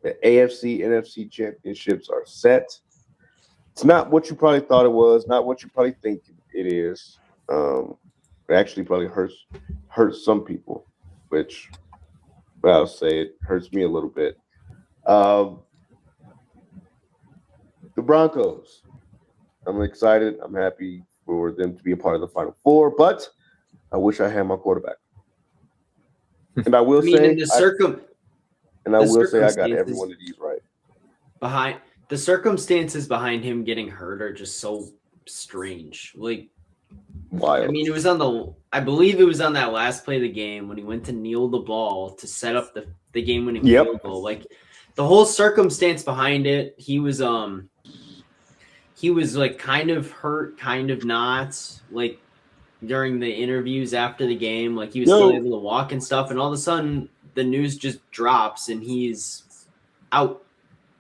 The AFC, NFC championships are set. It's not what you probably thought it was, not what you probably think it is. It actually probably hurts some people, which I'll say it hurts me a little bit. The Broncos. I'm excited. I'm happy for them to be a part of the Final Four, but I wish I had my quarterback. And I will say, I got every one of these right. Behind the circumstances behind him getting hurt are just so strange. Like, wild. I mean, I believe it was on that last play of the game when he went to kneel the ball to set up the game-winning field goal. Like, the whole circumstance behind it, he was like kind of hurt, kind of not. Like, during the interviews after the game, like he was still able to walk and stuff, and all of a sudden the news just drops and he's out,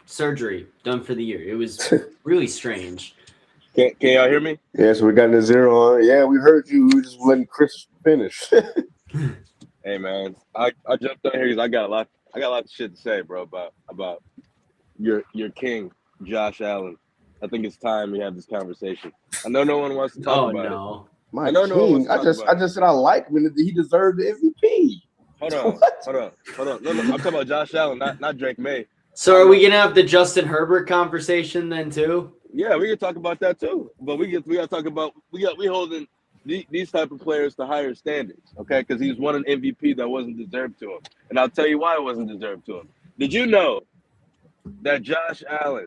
surgery done for the year. It was really strange. Can y'all hear me? Yeah, so we got the zero on. Yeah, we heard you. We just letting Chris finish. Hey man, I jumped on here because I got a lot of shit to say, bro, about your king, Josh Allen. I think it's time we have this conversation. I know no one wants to talk about it. My king, I just said I like him and he deserved the MVP. Hold on. No, I'm talking about Josh Allen, not Drake May. So are we gonna have the Justin Herbert conversation then too? Yeah, we can talk about that too. But we gotta talk about we holding these type of players to higher standards, okay? Because he's won an MVP that wasn't deserved to him, and I'll tell you why it wasn't deserved to him. Did you know that Josh Allen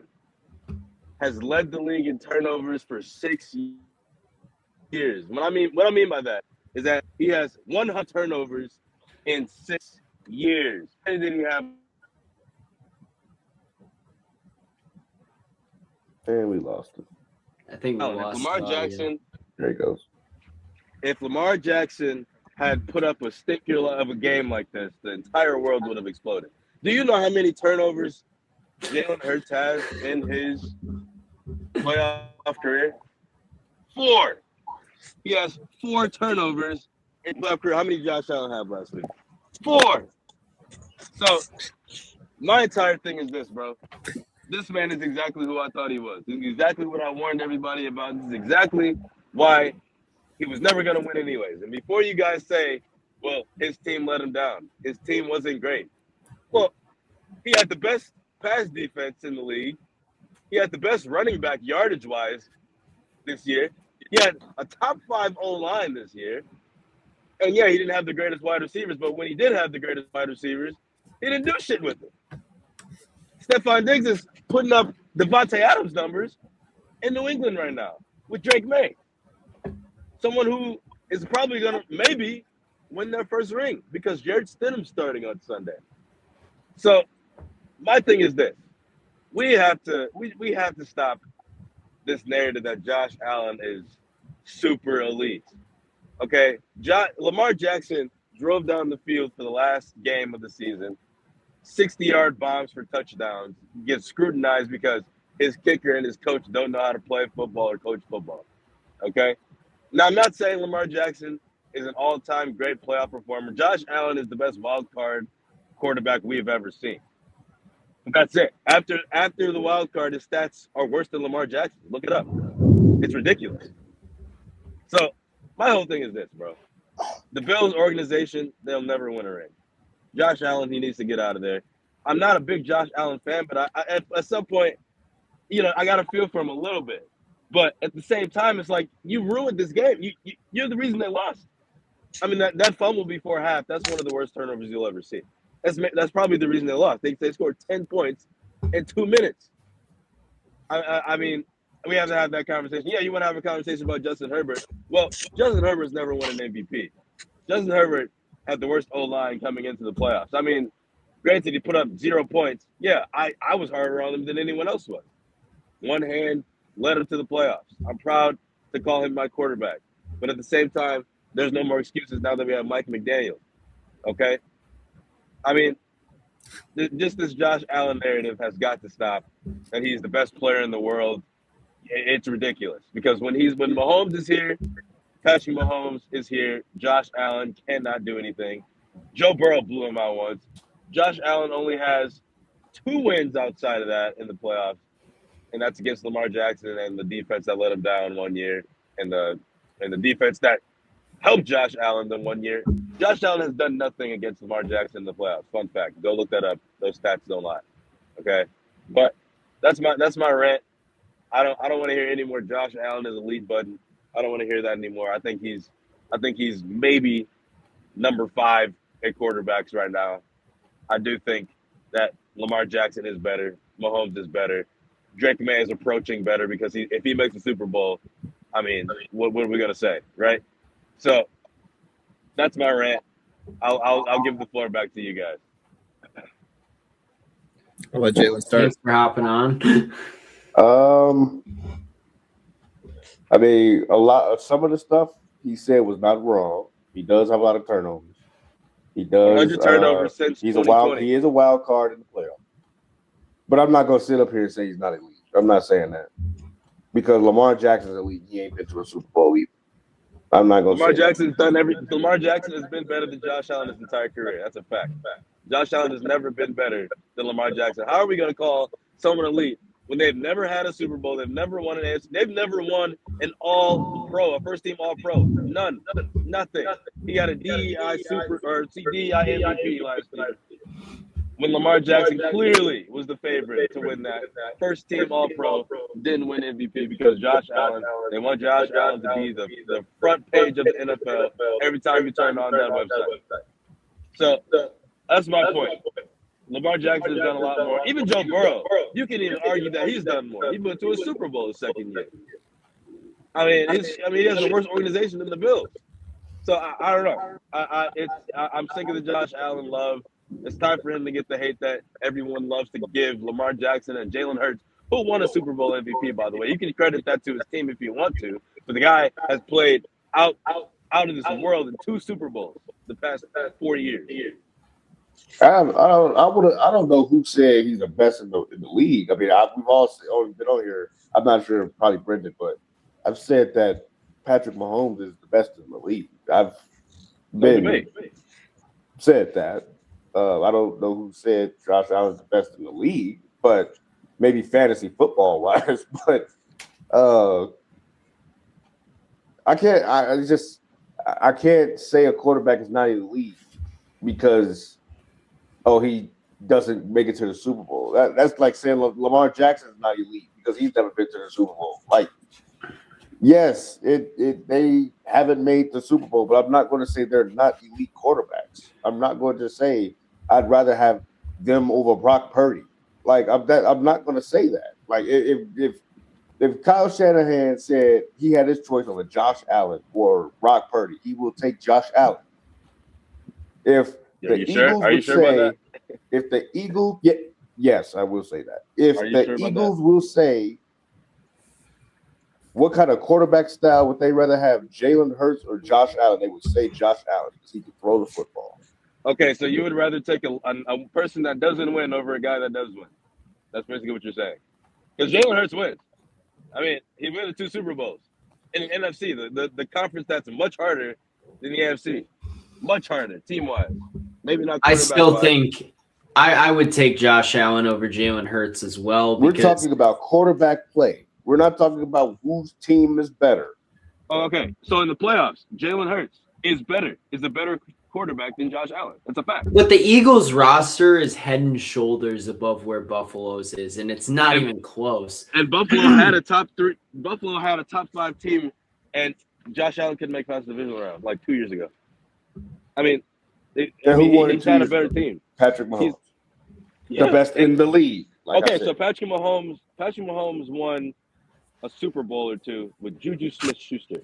has led the league in turnovers for 6 years? What I mean by that is that he has 100 turnovers in 6 years. And then you have. And we lost it. I think we lost Lamar Jackson. There he goes. If Lamar Jackson had put up a sticker of a game like this, the entire world would have exploded. Do you know how many turnovers Jalen Hurts has in his playoff career? 4. He has 4 turnovers in playoff career. How many did Josh Allen have last week? 4. So my entire thing is this, bro. This man is exactly who I thought he was. This is exactly what I warned everybody about. This is exactly why he was never going to win anyways. And before you guys say, well, his team let him down. His team wasn't great. Well, he had the best pass defense in the league. He had the best running back yardage-wise this year. He had a top 5 O-line this year. And, yeah, he didn't have the greatest wide receivers, but when he did have the greatest wide receivers, he didn't do shit with them. Stephon Diggs is putting up Devontae Adams numbers in New England right now with Drake May. Someone who is probably going to maybe win their first ring because Jared Stidham's starting on Sunday. So my thing is this. We have to stop this narrative that Josh Allen is super elite. Okay? Lamar Jackson drove down the field for the last game of the season. 60-yard bombs for touchdowns, gets scrutinized because his kicker and his coach don't know how to play football or coach football, okay? Now, I'm not saying Lamar Jackson is an all-time great playoff performer. Josh Allen is the best wild card quarterback we have ever seen. That's it. After the wild card, his stats are worse than Lamar Jackson. Look it up. It's ridiculous. So my whole thing is this, bro. The Bills organization, they'll never win a ring. Josh Allen, he needs to get out of there. I'm not a big Josh Allen fan, but I at some point, I got to feel for him a little bit. But at the same time, it's like you ruined this game. You're the reason they lost. I mean, that fumble before half, that's one of the worst turnovers you'll ever see. That's probably the reason they lost. They scored 10 points in 2 minutes. I mean, we have to have that conversation. Yeah, you want to have a conversation about Justin Herbert. Well, Justin Herbert's never won an MVP. Justin Herbert had the worst O-line coming into the playoffs. I mean, granted, he put up 0 points. Yeah, I was harder on him than anyone else was. One hand led him to the playoffs. I'm proud to call him my quarterback. But at the same time, there's no more excuses now that we have Mike McDaniel. Okay? I mean, just this Josh Allen narrative has got to stop, that he's the best player in the world. It's ridiculous. Because when Mahomes is here, Patrick Mahomes is here. Josh Allen cannot do anything. Joe Burrow blew him out once. Josh Allen only has 2 wins outside of that in the playoffs, and that's against Lamar Jackson and the defense that let him down one year, and the defense that helped Josh Allen the one year. Josh Allen has done nothing against Lamar Jackson in the playoffs. Fun fact. Go look that up. Those stats don't lie. Okay? But that's my rant. I don't want to hear any more Josh Allen is elite button. I don't want to hear that anymore. I think he's maybe number 5 at quarterbacks right now. I do think that Lamar Jackson is better. Mahomes is better. Drake May is approaching better because if he makes the Super Bowl, I mean, what are we gonna say, right? So that's my rant. I'll give the floor back to you guys. I'll let Jalen start. Thanks for hopping on. I mean, some of the stuff he said was not wrong. He does have a lot of turnovers. He does. 100 turnovers since He is a wild card in the playoffs. But I'm not gonna sit up here and say he's not elite. I'm not saying that because Lamar Jackson's elite. He ain't been to a Super Bowl either. I'm not gonna. Lamar Jackson has been better than Josh Allen his entire career. That's a fact. Josh Allen has never been better than Lamar Jackson. How are we gonna call someone elite when they've never had a Super Bowl? They've never won an AFC. They've never won an All-Pro, a first-team All-Pro. None. Nothing. He got a DEI MVP last year. When Lamar Jackson clearly was the favorite to win that first-team All-Pro, didn't win MVP because Josh Allen. They want Josh Allen to be the front page of the NFL every time you turn on that website. So that's my point. Lamar Jackson has done a lot more. Even Joe Burrow, you can even argue that he's done more. He went to a Super Bowl his second year. I mean, he has the worst organization than the Bills. So I don't know. I'm sick of the Josh Allen love. It's time for him to get the hate that everyone loves to give Lamar Jackson and Jalen Hurts, who won a Super Bowl MVP, by the way. You can credit that to his team if you want to, but the guy has played out of this world in 2 Super Bowls the past 4 years. I don't know who said he's the best in the league. I mean, we've all been on here. I'm not sure, probably Brendan, but I've said that Patrick Mahomes is the best in the league. I've said that. I don't know who said Josh Allen's the best in the league, but maybe fantasy football wise. But I can't say a quarterback is not elite because he doesn't make it to the Super Bowl. That's like saying Lamar Jackson is not elite because he's never been to the Super Bowl. Like, yes, they haven't made the Super Bowl, but I'm not going to say they're not elite quarterbacks. I'm not going to say I'd rather have them over Brock Purdy. Like, I'm not going to say that. Like, if Kyle Shanahan said he had his choice over Josh Allen or Brock Purdy, he will take Josh Allen. If the Eagles would say, if the Eagles, yes, I will say that. If the Eagles will say, what kind of quarterback style would they rather have, Jalen Hurts or Josh Allen? They would say Josh Allen because he can throw the football. Okay, so you would rather take a person that doesn't win over a guy that does win. That's basically what you're saying. Because Jalen Hurts wins. I mean, he won the 2 Super Bowls in the NFC, the conference that's much harder than the AFC. Much harder, team-wise. Maybe not. I still think I would take Josh Allen over Jalen Hurts as well. We're talking about quarterback play. We're not talking about whose team is better. Oh, okay. So in the playoffs, Jalen Hurts is a better quarterback than Josh Allen. That's a fact. But the Eagles roster is head and shoulders above where Buffalo's is, and it's not even close. And Buffalo had a top 5 team, and Josh Allen couldn't make past the divisional round like 2 years ago. I mean, he's had a better team. Patrick Mahomes, the best in the league. So Patrick Mahomes won a Super Bowl or 2 with Juju Smith-Schuster.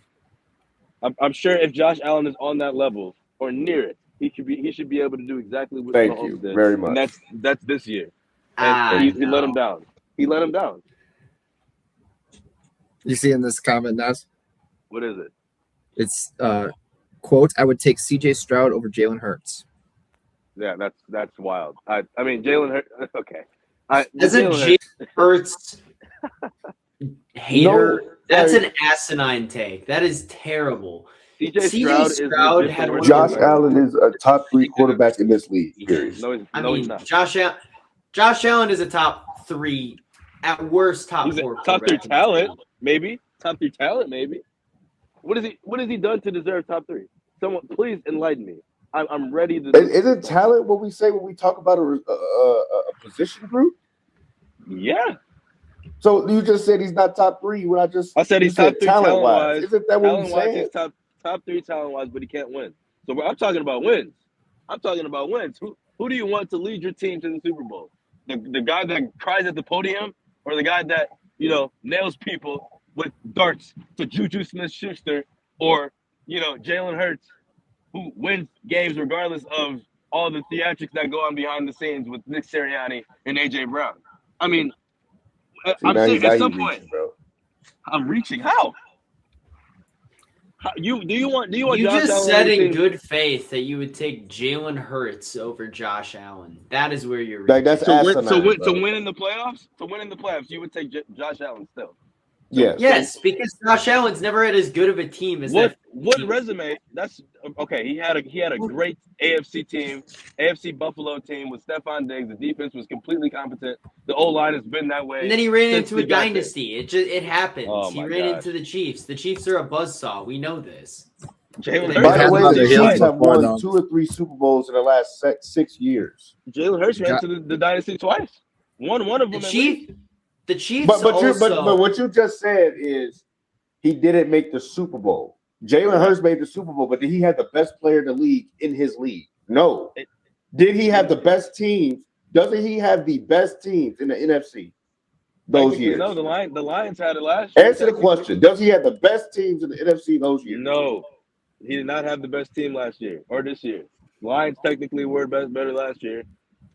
I'm sure if Josh Allen is on that level or near it, he should be able to do exactly what Mahomes did. Very much. And that's this year. And he let him down. He let him down. You see in this comment, Nas? What is it? It's quote, I would take CJ Stroud over Jalen Hurts. Yeah, that's wild. I mean, Jalen Hurts. Okay. Isn't Jalen Hurts hater? No, that's an asinine take. That is terrible. CJ Stroud Josh Allen is a top 3 quarterback in this league. No, he's not. Josh Allen. Josh Allen is a top 3, at worst top He's 4. a top 3 quarterback in this talent, league. maybe. Top 3 talent, maybe. What has he done to deserve top 3? Someone, please enlighten me. I'm ready to. Isn't talent what we say when we talk about a position group? Yeah. So you just said he's not top 3. When I said he's top 3 talent wise. Isn't that what we Talent-wise, said? he's top 3 talent wise, but he can't win. So I'm talking about wins. Who do you want to lead your team to the Super Bowl? The guy that cries at the podium, or the guy that nails people with darts to Juju Smith-Schuster, or Jalen Hurts, who wins games regardless of all the theatrics that go on behind the scenes with Nick Sirianni and AJ Brown. I mean, I'm saying at some point, bro. I'm reaching. How? Do you want You Josh just Allen said on your in team? good faith that you would take Jalen Hurts over Josh Allen. That is where you're. Like that's To asinine, win bro. in the playoffs. To win in the playoffs, you would take Josh Allen still. Yes, because Josh Allen's never had as good of a team as What team. resume? That's okay. He had a great AFC team, AFC Buffalo team with Stephon Diggs. The defense was completely competent. The O-line has been that way. And then he ran since into a he got there. dynasty. It happens. Oh, he my ran gosh. into the Chiefs. The Chiefs are a buzzsaw. We know this. Jalen By Hurts. By the way, Hurts the has Chiefs been have before, won though. 2 or 3 Super Bowls in the last 6 years. Jalen Hurts ran to the dynasty twice. One of them. The Chiefs But also. what you just said is he didn't make the Super Bowl. Jalen Hurts made the Super Bowl, but did he have the best player in the league in his league? No. Did he have the best teams? Doesn't he have the best teams in the NFC those years? No, the Lions had it last year. Answer the question. Does he have the best teams in the NFC those years? No, he did not have the best team last year or this year. Lions technically were better last year,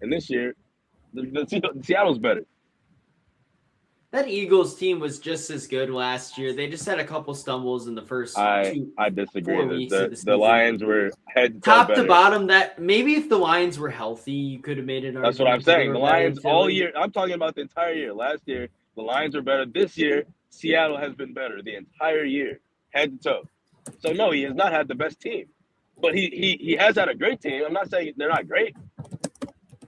and this year, the Seattle's better. That Eagles team was just as good last year. They just had a couple stumbles in the first I 4 disagree. weeks of the The season. Lions were head Top to better. bottom. That maybe if the Lions were healthy, you could have made an argument. That's what I'm saying. they The were better Lions than all Philly. year. I'm talking about the entire year. Last year, the Lions are better. This year, Seattle has been better the entire year, head to toe. So no, he has not had the best team, but he has had a great team. I'm not saying they're not great,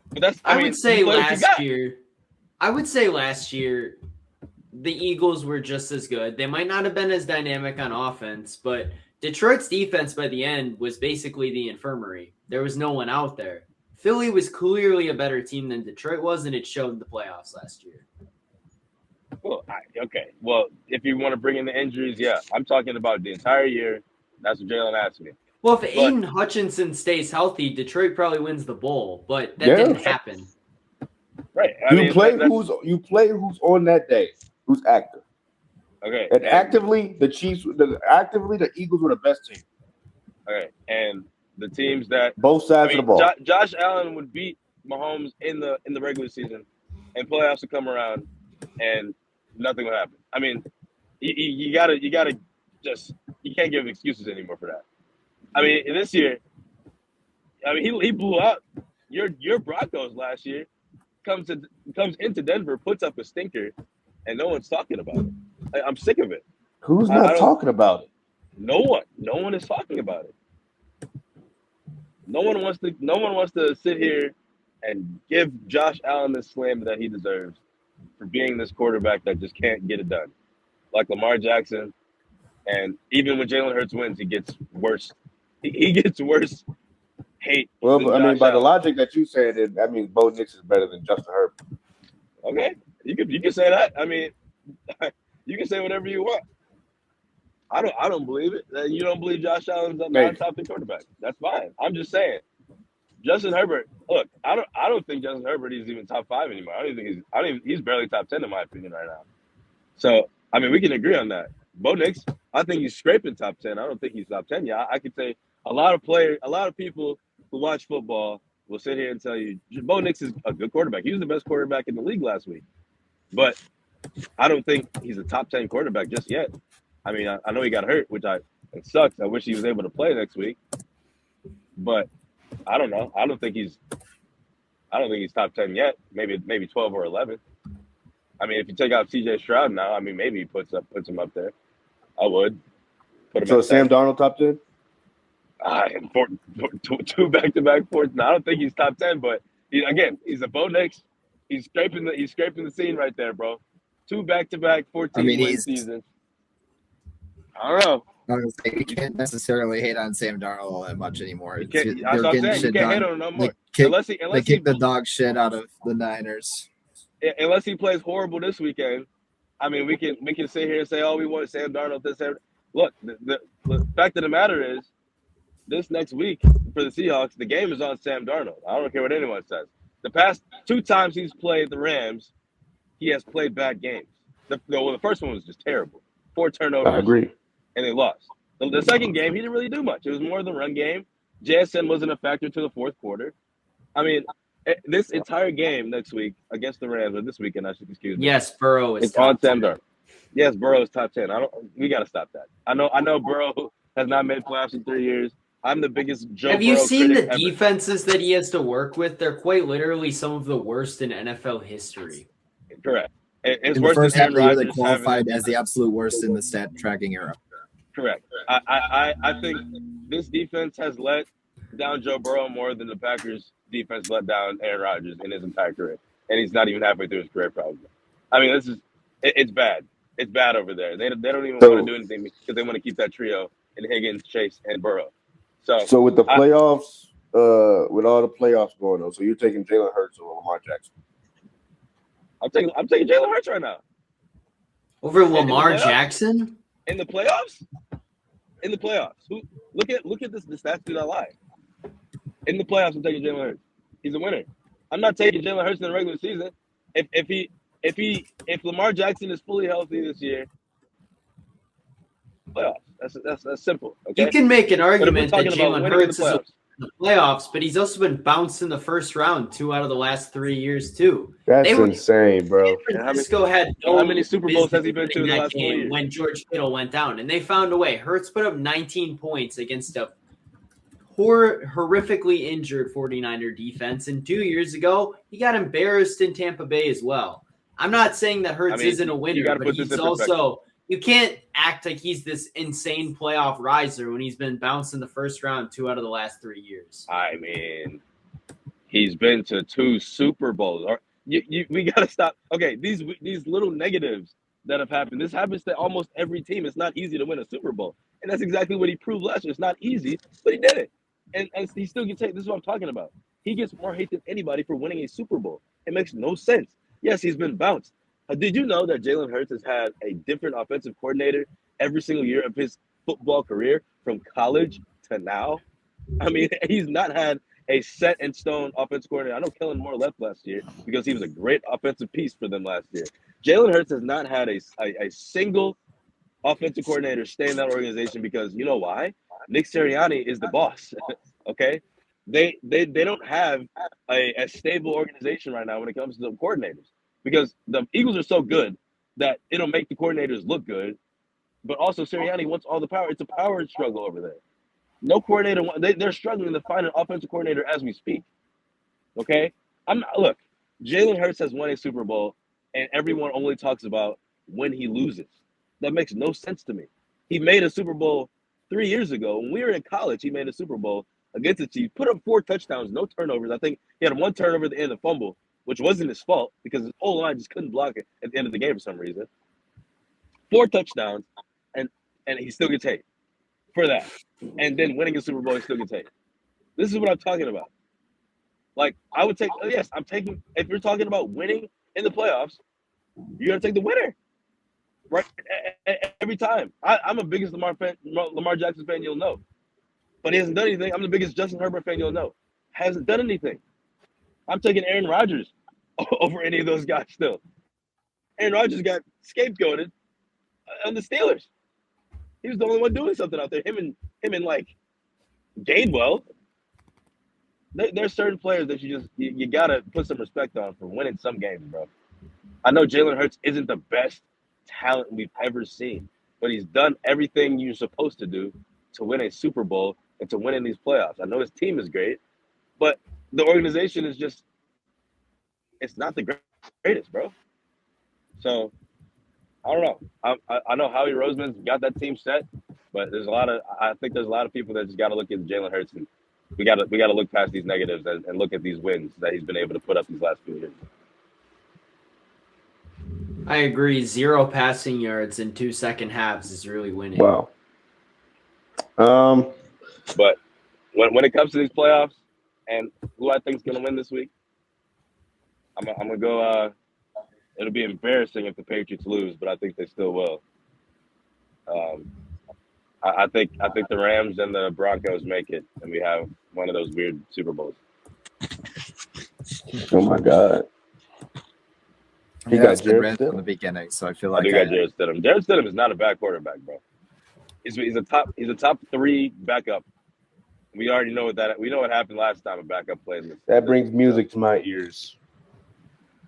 but that's. I mean, would say you play what you got. last year, the Eagles were just as good. They might not have been as dynamic on offense, but Detroit's defense by the end was basically the infirmary. There was no one out there. Philly was clearly a better team than Detroit was, and it showed in the playoffs last year. Well, okay. Well, if you want to bring in the injuries, yeah, I'm talking about the entire year. That's what Jalen asked me. Well, if Aiden Hutchinson stays healthy, Detroit probably wins the bowl, but that didn't happen. Right. You play who's on that day, who's active. Okay. And actively, the Eagles were the best team. Okay. And the teams that Both sides of the ball. Josh Allen would beat Mahomes in the regular season, and playoffs would come around, and nothing would happen. I mean, you gotta just you can't give excuses anymore for that. I mean, this year, he blew out your Broncos last year. Comes into Denver, puts up a stinker, and no one's talking about it. I'm sick of it. Who's not talking about it? No one is talking about it. No one wants to sit here and give Josh Allen the slam that he deserves for being this quarterback that just can't get it done. Like Lamar Jackson, and even when Jalen Hurts wins, he gets worse. He gets worse hate. Well, I mean, Josh by the Allen. logic that you said, that means Bo Nix is better than Justin Herbert. Okay, you can say that. I mean, you can say whatever you want. I don't believe it. You don't believe Josh Allen's not a top 10 quarterback. That's fine. I'm just saying, Justin Herbert. Look, I don't think Justin Herbert is even top 5 anymore. He's barely top 10 in my opinion right now. So I mean, we can agree on that. Bo Nix, I think he's scraping top 10. I don't think he's top 10 yet. I could say a lot of people who watch football will sit here and tell you Bo Nix is a good quarterback. He was the best quarterback in the league last week, but I don't think he's a top 10 quarterback just yet. I mean, I know he got hurt, which it sucks. I wish he was able to play next week, but I don't know. I don't think he's top 10 yet. Maybe 12 or 11. I mean, if you take out C.J. Stroud now, I mean, maybe he puts him up there. I would put him. So Sam Darnold top 10? Two back-to-back fourth. No, I don't think he's top 10, but he's a Bo Nix. He's scraping the scene right there, bro. 2 back-to-back 14-win seasons. I don't know. I was gonna say, you can't necessarily hate on Sam Darnold all that much anymore. That's what I'm saying. You can't hate on him no more. They kick the dog shit out of the Niners. Unless he plays horrible this weekend. I mean, we can sit here and say, oh, we want Sam Darnold this. Look, the fact of the matter is, this next week for the Seahawks, the game is on Sam Darnold. I don't care what anyone says. The past 2 times he's played the Rams, he has played bad games. The first one was just terrible. 4 turnovers. I agree. And they lost. The second game, he didn't really do much. It was more of the run game. JSN wasn't a factor to the fourth quarter. I mean, this entire game next week against the Rams, or this weekend, I should excuse me. Yes, Burrow is. It's on Sam Darnold. Yes, Burrow is top 10. We got to stop that. I know Burrow has not made playoffs in 3 years. I'm the biggest Joe Have you Burrow seen the critic defenses that he has to work with? They're quite literally some of the worst in NFL history. ever. Correct. It's In the worse first than half of the year, they Rodgers qualified as the absolute worst in the stat tracking era. Correct. I think this defense has let down Joe Burrow more than the Packers defense let down Aaron Rodgers in his entire career. And he's not even halfway through his career, probably. I mean, it's bad. It's bad over there. They don't even want to do anything because they want to keep that trio in Higgins, Chase, and Burrow. So with the playoffs, with all the playoffs going on, so you're taking Jalen Hurts or Lamar Jackson? I'm taking Jalen Hurts right now. Over Lamar Jackson? In the playoffs? In the playoffs. Look at this. The stats do not lie. In the playoffs, I'm taking Jalen Hurts. He's a winner. I'm not taking Jalen Hurts in the regular season. If Lamar Jackson is fully healthy this year, playoffs. That's simple. Okay? You can make an argument that talking about Jalen winning in Hurts the is playoffs. in the playoffs, but he's also been bounced in the first round 2 out of the last 3 years too. That's insane, bro. San Francisco had no How many Super Bowls has he been to in the that last 4 game years? when George Kittle went down, and they found a way. Hurts put up 19 points against a horrifically injured 49er defense, and 2 years ago he got embarrassed in Tampa Bay as well. I'm not saying that Hurts isn't a winner, but he's also – you can't act like he's this insane playoff riser when he's been bounced in the first round 2 out of the last 3 years. I mean, he's been to 2 Super Bowls. We got to stop. Okay, these little negatives that have happened, this happens to almost every team. It's not easy to win a Super Bowl. And that's exactly what he proved last year. It's not easy, but he did it. And he still gets hate. This is what I'm talking about. He gets more hate than anybody for winning a Super Bowl. It makes no sense. Yes, he's been bounced. Did you know that Jalen Hurts has had a different offensive coordinator every single year of his football career from college to now? I mean, he's not had a set-in-stone offensive coordinator. I know Kellen Moore left last year because he was a great offensive piece for them last year. Jalen Hurts has not had a single offensive coordinator stay in that organization because you know why? Nick Sirianni is the boss, okay? They don't have a stable organization right now when it comes to the coordinators. Because the Eagles are so good that it'll make the coordinators look good, but also Sirianni wants all the power. It's a power struggle over there. No coordinator. They're struggling to find an offensive coordinator as we speak. Okay, look. Jalen Hurts has won a Super Bowl, and everyone only talks about when he loses. That makes no sense to me. He made a Super Bowl 3 years ago when we were in college. He made a Super Bowl against the Chiefs. Put up 4 touchdowns, no turnovers. I think he had 1 turnover at the end of the fumble, which wasn't his fault because his whole line just couldn't block it at the end of the game for some reason. 4 touchdowns, and he still gets hate for that. And then winning a Super Bowl, he still gets hate. This is what I'm talking about. Like, I would take – yes, I'm taking – if you're talking about winning in the playoffs, you got to take the winner, right? Every time. I'm the biggest Lamar Jackson fan you'll know. But he hasn't done anything. I'm the biggest Justin Herbert fan you'll know. Hasn't done anything. I'm taking Aaron Rodgers over any of those guys still. Aaron Rodgers got scapegoated on the Steelers. He was the only one doing something out there. Him and like Gainwell. There's certain players that you gotta put some respect on for winning some games, bro. I know Jalen Hurts isn't the best talent we've ever seen, but he's done everything you're supposed to do to win a Super Bowl and to win in these playoffs. I know his team is great, but the organization is just, it's not the greatest, bro. So, I don't know. I know Howie Roseman's got that team set, but I think there's a lot of people that just got to look at Jalen Hurts and we got to look past these negatives and look at these wins that he's been able to put up these last few years. I agree. 0 passing yards in 2 second halves is really winning. Wow. But when it comes to these playoffs and who I think is going to win this week, I'm gonna go. It'll be embarrassing if the Patriots lose, but I think they still will. I think the Rams and the Broncos make it, and we have one of those weird Super Bowls. Oh my God. He got Jared from the beginning, so I feel like I do got Jared Stidham. Jared Stidham is not a bad quarterback, bro. He's a top 3 backup. We already know we know what happened last time a backup played in this. That brings music to my ears.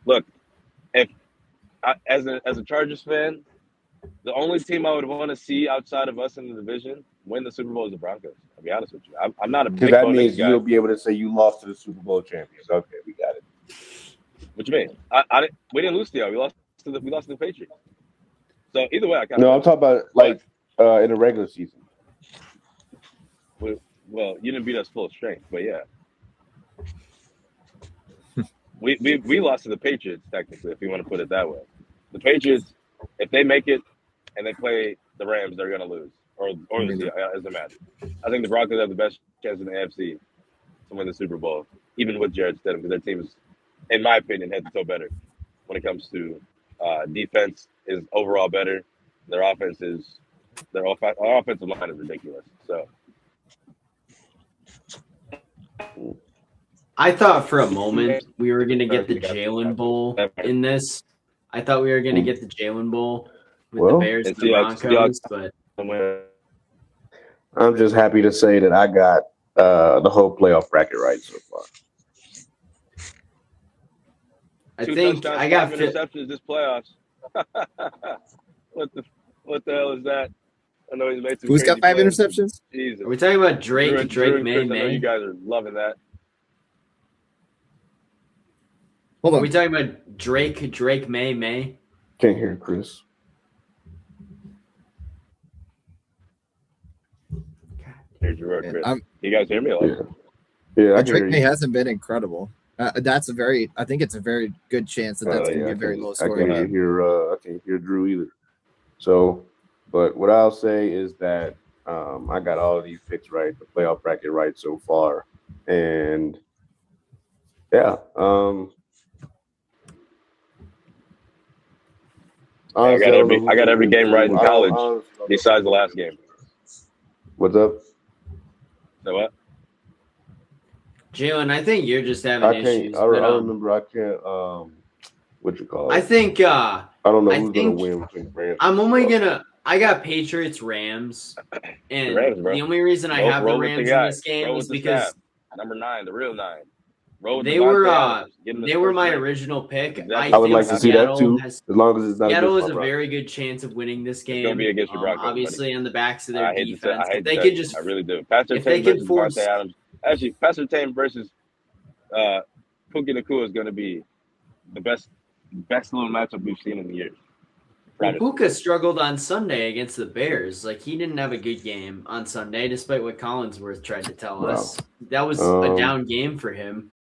Look, as a Chargers fan, the only team I would want to see outside of us in the division win the Super Bowl is the Broncos. I'll be honest with you. I'm not a big. Because that means you'll be able to say you lost to the Super Bowl champions. Okay, we got it. What you mean? We didn't lose to y'all. We lost to the Patriots. So either way, I'm talking about in the regular season. Well, you didn't beat us full strength, but yeah. We lost to the Patriots, technically, if you want to put it that way. The Patriots, if they make it and they play the Rams, they're going to lose. Or it doesn't matter. I think the Broncos have the best chance in the AFC to win the Super Bowl, even with Jared Stidham, because their team is, in my opinion, head to toe better when it comes to defense is overall better. Their offensive line is ridiculous. So I thought for a moment we were going to get the Jalen Bowl in this. I thought we were going to get the Jalen Bowl with the Bears and the Broncos, but I'm just happy to say that I got the whole playoff bracket right so far. I think I got interceptions this playoffs. What the hell is that? I know he's made some. Who's got 5 interceptions? Jesus. Are we talking about Drake Drew May? I know you guys are loving that. Hold on. Are we talking about Drake May? Can't hear Chris. Here's your Chris. You guys hear me? Yeah. Drake May hasn't been incredible. I think it's a very good chance that's going to be a very low score. I can't hear Drew either. So, but what I'll say is that I got all of these picks right, the playoff bracket right so far, and yeah. Honestly, I got every game right in college besides the last game. What's up? So what? Jalen, I think you're just having issues. I remember I can't. What you call it? I think. I don't know who's gonna win between Rams. I got Patriots Rams, and the only reason I have the Rams in this game is because number 9, the real 9. They were my original pick. Exactly. I would like to see that too, as long as it's not. Seattle has a very good chance of winning this game. It's gonna be against your Broncos, obviously on the backs of their defense. I really do. Pastor Tame versus Devontae Adams. Actually, Pastor Tame versus Puka Nacua is going to be the best little matchup we've seen in the years. Puka struggled on Sunday against the Bears. Like, he didn't have a good game on Sunday, despite what Collinsworth tried to tell us. That was a down game for him.